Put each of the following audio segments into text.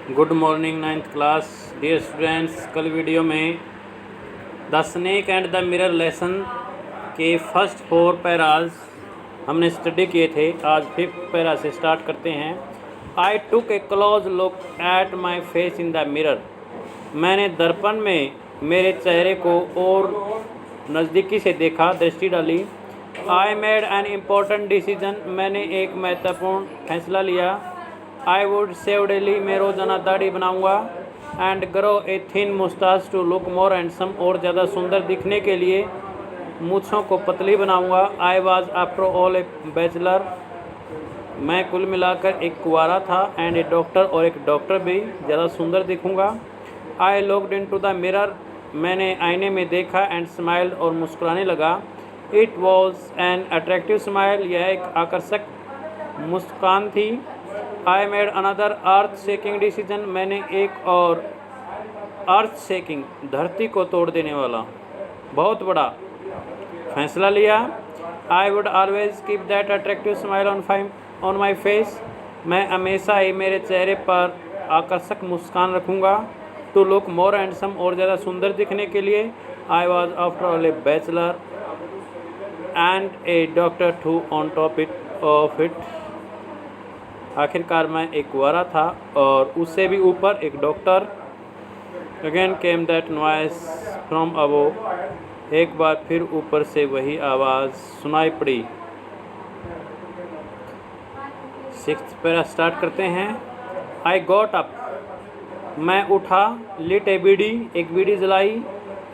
Good morning ninth class dear students. कल video में the snake and the mirror lesson के first 4 paras हमने study किए थे। आज 5th पैरा से स्टार्ट करते हैं। I took a close look at my face in the mirror. मैंने दर्पण में मेरे चेहरे को और नज़दीकी से देखा, दृष्टि डाली। I made an important decision. मैंने एक महत्वपूर्ण फैसला लिया। I would shave daily. मैं रोज़ाना दाढ़ी बनाऊंगा। And grow a thin moustache to look more handsome. और ज़्यादा सुंदर दिखने के लिए मूँछों को पतली बनाऊंगा। आई was after all a bachelor. मैं कुल मिलाकर एक कुंवारा था। एंड ए डॉक्टर, और एक डॉक्टर भी। ज़्यादा सुंदर दिखूंगा। I looked into the mirror. मैंने आईने में देखा। एंड स्माइल्ड, और मुस्कुराने लगा। It was an attractive smile. यह एक आकर्षक मुस्कान थी। I made another earth shaking decision. मैंने एक और अर्थ शेकिंग, धरती को तोड़ देने वाला बहुत बड़ा फैसला लिया। I would always keep that attractive smile on my face. मैं हमेशा ही मेरे चेहरे पर आकर्षक मुस्कान रखूँगा। टू लुक मोर हैंडसम, और ज़्यादा सुंदर दिखने के लिए। I was after all a bachelor and a doctor too on top of it. आखिरकार मैं एक कुंवारा था, और उससे भी ऊपर एक doctor. Again came that noise from above. एक बार फिर ऊपर से वही आवाज़ सुनाई पड़ी। 6th पैरा स्टार्ट करते हैं। I got up. मैं उठा। Lit a bidi. एक बीड़ी जलाई।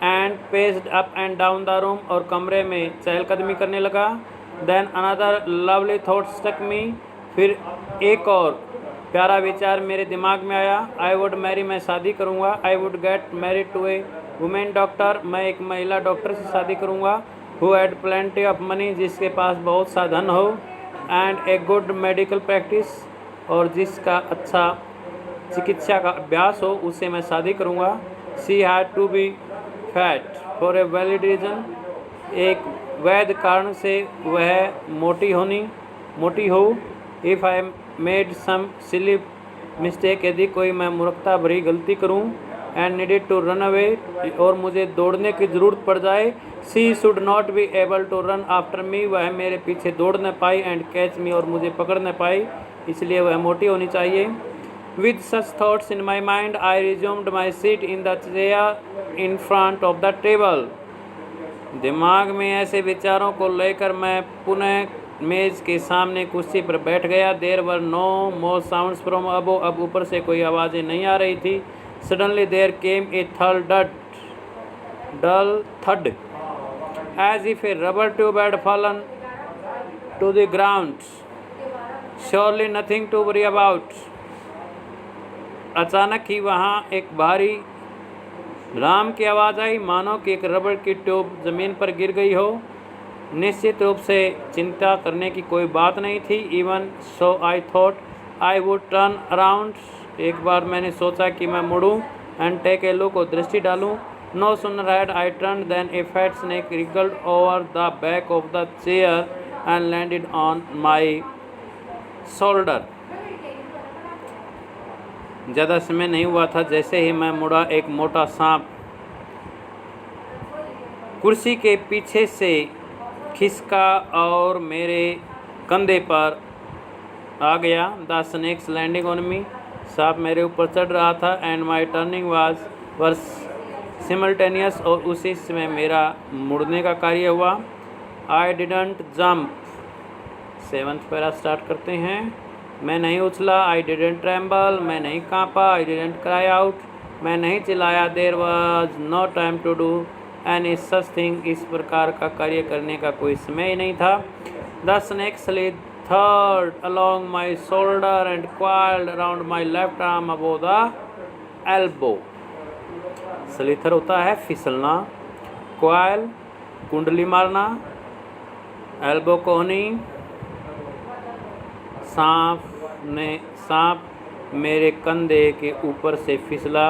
And paced up and down the room. और कमरे में चहलकदमी करने लगा। Then another lovely thought struck me. फिर एक और प्यारा विचार मेरे दिमाग में आया। I would marry. मैं शादी करूँगा। I would get married to a woman doctor. मैं एक महिला डॉक्टर से शादी करूँगा। Who had plenty of money. जिसके पास बहुत सा धन हो। And a good medical practice. और जिसका अच्छा चिकित्सा का अभ्यास हो, उससे मैं शादी करूँगा। She had to be fat for a valid reason. एक वैध कारण से वह मोटी हो। If I made some silly mistake. यदि कोई मैं मूर्खता भरी गलती करूं। And needed to run away. और मुझे दौड़ने की ज़रूरत पड़ जाए। She should not be able to run after me. वह मेरे पीछे दौड़ न पाई। एंड कैच मी। और मुझे पकड़ न पाई, इसलिए वह मोटी होनी चाहिए। With such thoughts in my mind I resumed my seat in the chair in front of the table. दिमाग में ऐसे विचारों को लेकर मैं पुनः मेज़ के सामने कुर्सी पर बैठ गया। There were no more sounds from above. अब ऊपर से कोई आवाज़ें नहीं आ रही थी। Suddenly there came a dull thud as if a rubber tube had fallen to the ground. Surely nothing to worry about. अचानक ही वहाँ एक भारी ड्राम की आवाज़ आई, मानो कि एक रबर की ट्यूब ज़मीन पर गिर गई हो। निश्चित रूप से चिंता करने की कोई बात नहीं थी। Even so I thought I would turn around. एक बार मैंने सोचा कि मैं मुड़ूं। एंड टेक ए लुक, और दृष्टि डालूं। No sooner had I turn than a fat snake wriggled over the back of the chair and landed on my shoulder. ज़्यादा समय नहीं हुआ था, जैसे ही मैं मुड़ा, एक मोटा सांप कुर्सी के पीछे से खिसका और मेरे कंधे पर आ गया। The snake's landing on me. सांप मेरे ऊपर चढ़ रहा था। And my turning were simultaneous. और उसी समय मेरा मुड़ने का कार्य हुआ। I didn't jump. 7th para start करते हैं। मैं नहीं उछला। I didn't tremble. मैं नहीं कांपा। I didn't cry out. मैं नहीं चिल्लाया। There was no time to do any such thing. इस प्रकार का कार्य करने का कोई समय ही नहीं था। The snake slithered along my shoulder and coiled around my left arm above the elbow. Slither होता है फिसलना, क्वाइल कुंडली मारना, एल्बो कोहनी। सांप मेरे कंधे के ऊपर से फिसला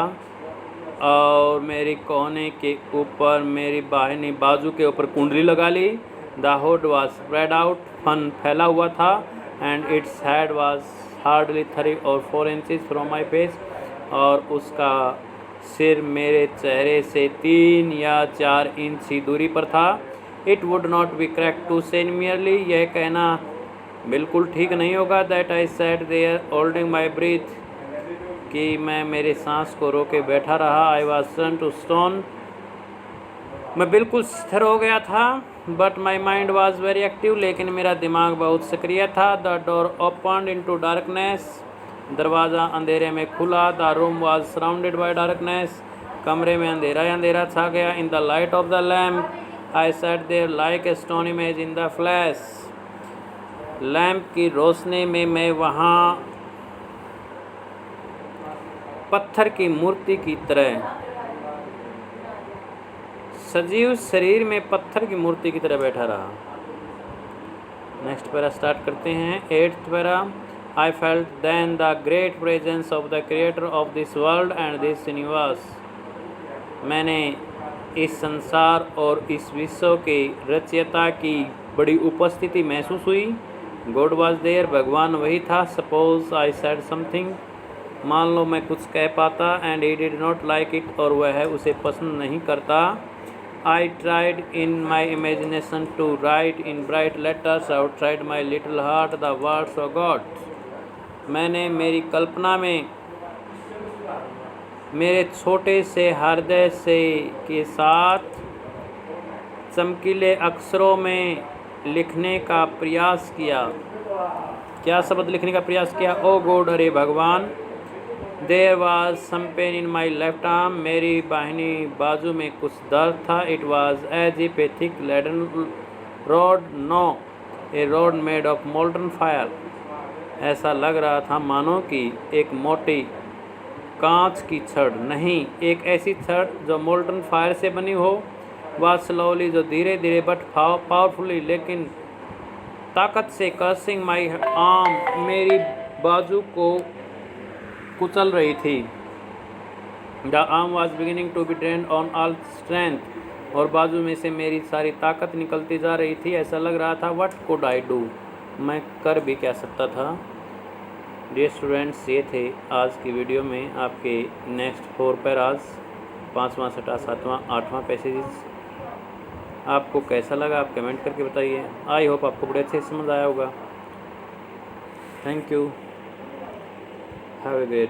और मेरी कोहनी के ऊपर, मेरी बाहिनी बाजू के ऊपर कुंडली लगा ली। The hood was spread out. फन फैला हुआ था। And its head was hardly 3 or 4 inches from my face. और उसका सिर मेरे चेहरे से 3 या 4 इंच की दूरी पर था। It would not be correct to say merely, यह कहना बिल्कुल ठीक नहीं होगा। That I sat there holding my breath, कि मैं मेरे सांस को रोके बैठा रहा। I was turn to stone, मैं बिल्कुल स्थिर हो गया था। But my mind was very active, लेकिन मेरा दिमाग बहुत सक्रिय था। The door open into darkness, दरवाज़ा अंधेरे में खुला। The room was surrounded by darkness, कमरे में अंधेरा ही अंधेरा छा गया। In the light of the lamp I sat there like a stone image in the flash, lamp की रोशनी में मैं वहाँ पत्थर की मूर्ति की तरह, सजीव शरीर में पत्थर की मूर्ति की तरह बैठा रहा। नेक्स्ट पैरा स्टार्ट करते हैं। 8th para. I felt then the great presence of the creator of this world and this universe, मैंने इस संसार और इस विश्व के रचयिता की बड़ी उपस्थिति महसूस हुई। गॉड वॉज देयर, भगवान वही था। सपोज आई सेड समथिंग, मान लो मैं कुछ कह पाता। And he did not like it, और वह उसे पसंद नहीं करता। I tried in my imagination to write in bright letters outside my little heart the words of God. मैंने मेरी कल्पना में मेरे छोटे से हृदय से के साथ चमकीले अक्षरों में लिखने का प्रयास किया। क्या शब्द लिखने का प्रयास किया? ओ गॉड, अरे भगवान। There was some pain in my left arm, मेरी बाहिनी बाजू में कुछ दर्द था। It was as if a thick leaden rod, no a rod made of molten fire, ऐसा लग रहा था मानो कि एक मोटी कांच की छड़, नहीं एक ऐसी छड़ जो मोल्टन फायर से बनी हो। वह स्लोली, जो धीरे धीरे बट पावरफुली, लेकिन ताकत से, क्रशिंग माई आर्म, मेरी बाजू को कुचल रही थी। The arm was beginning to be drained on all strength, और बाजू में से मेरी सारी ताकत निकलती जा रही थी। ऐसा लग रहा था व्हाट कुड आई डू, मैं कर भी क्या सकता था। डियर स्टूडेंट्स, ये थे आज की वीडियो में आपके नेक्स्ट 4 पैराज, 5वां, 6वां, 7वां, 8वां पैसेजेस। आपको कैसा लगा आप कमेंट करके बताइए। आई होप आपको बड़े अच्छे समझ आया होगा। Thank you, have a great